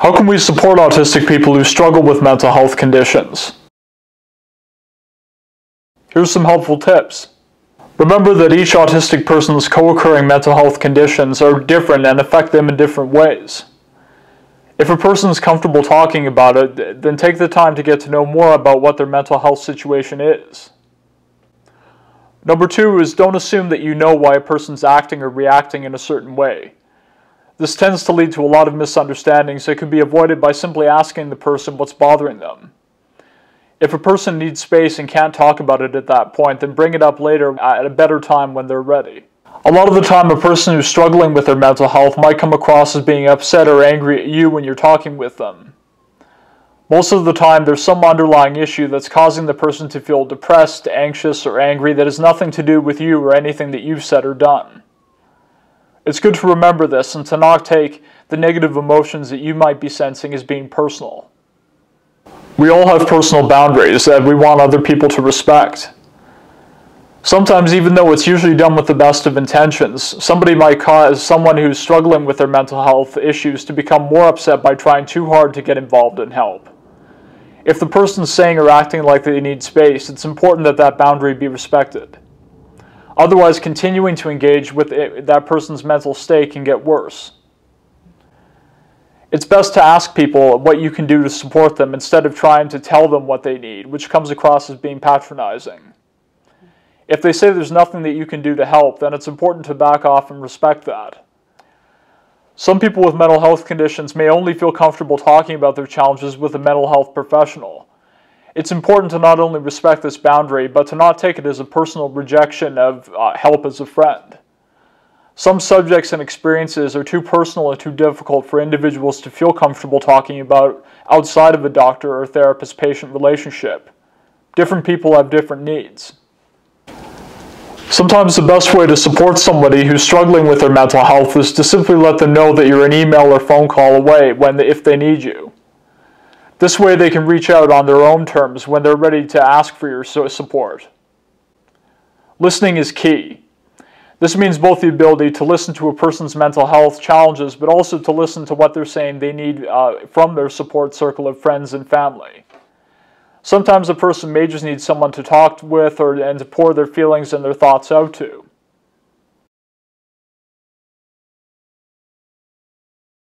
How can we support autistic people who struggle with mental health conditions? Here's some helpful tips. Remember that each autistic person's co-occurring mental health conditions are different and affect them in different ways. If a person is comfortable talking about it, then take the time to get to know more about what their mental health situation is. Number 2 is don't assume that you know why a person's acting or reacting in a certain way. This tends to lead to a lot of misunderstandings that can be avoided by simply asking the person what's bothering them. If a person needs space and can't talk about it at that point, then bring it up later at a better time when they're ready. A lot of the time, a person who's struggling with their mental health might come across as being upset or angry at you when you're talking with them. Most of the time, there's some underlying issue that's causing the person to feel depressed, anxious, or angry that has nothing to do with you or anything that you've said or done. It's good to remember this and to not take the negative emotions that you might be sensing as being personal. We all have personal boundaries that we want other people to respect. Sometimes, even though it's usually done with the best of intentions, somebody might cause someone who's struggling with their mental health issues to become more upset by trying too hard to get involved and help. If the person's saying or acting like they need space, it's important that that boundary be respected. Otherwise, continuing to engage with that person's mental state can get worse. It's best to ask people what you can do to support them instead of trying to tell them what they need, which comes across as being patronizing. If they say there's nothing that you can do to help, then it's important to back off and respect that. Some people with mental health conditions may only feel comfortable talking about their challenges with a mental health professional. It's important to not only respect this boundary, but to not take it as a personal rejection of help as a friend. Some subjects and experiences are too personal and too difficult for individuals to feel comfortable talking about outside of a doctor or therapist-patient relationship. Different people have different needs. Sometimes the best way to support somebody who's struggling with their mental health is to simply let them know that you're an email or phone call away if they need you. This way they can reach out on their own terms when they're ready to ask for your support. Listening is key. This means both the ability to listen to a person's mental health challenges, but also to listen to what they're saying they need from their support circle of friends and family. Sometimes a person may just need someone to talk with and to pour their feelings and their thoughts out to.